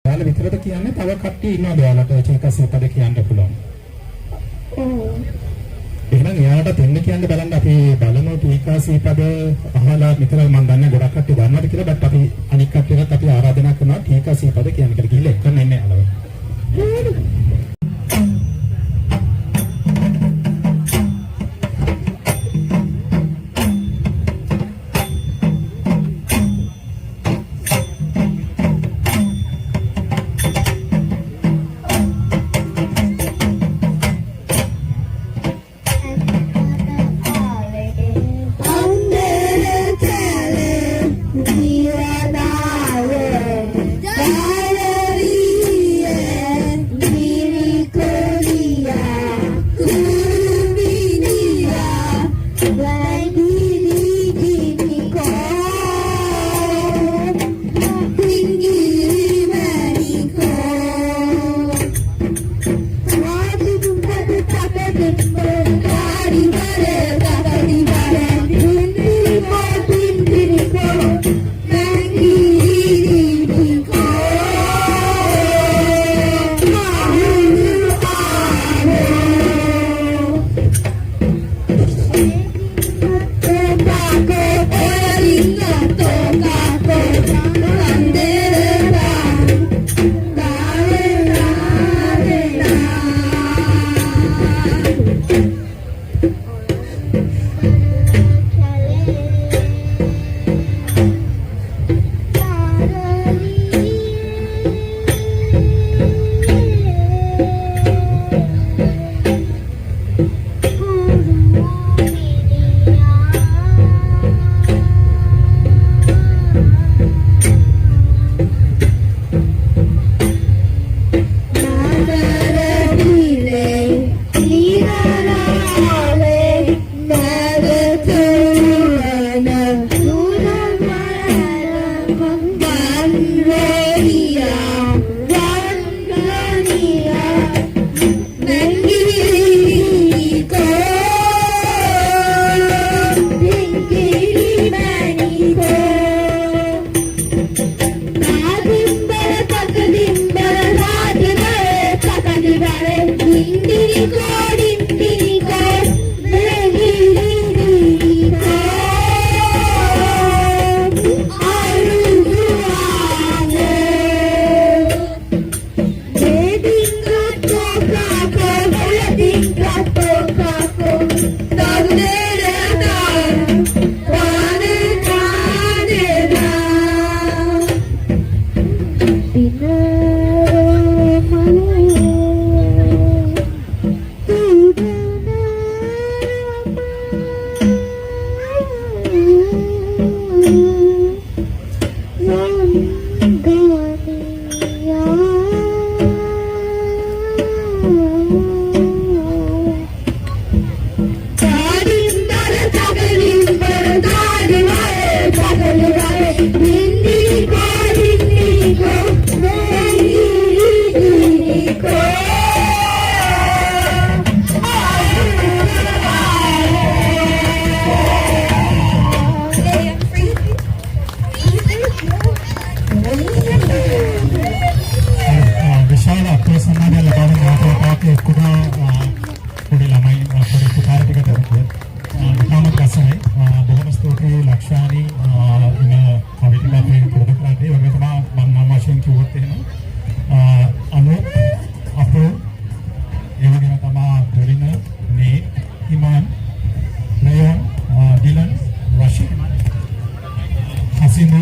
ඔයාලා විතරද කියන්නේ තව කට්ටිය ඉන්නවද ඔයාලට චේතසික පද කියන්න පුළුවන්? එහෙනම් එයාලට දෙන්න කියන්න බලන්න අපි බලමු ටීකාසී පද අහලා විතර මම දන්නේ ගොඩක් කට්ටිය දන්නවද කියලා බට් අපි අනික් කට්ටියටත් අපි ආරාධනා කරනවා ටීකාසී පද කියන්න කියලා ගිහිල්ලා එක්කන් එන්නේ යාළුවා. Dilan, Rashid, Hasinu,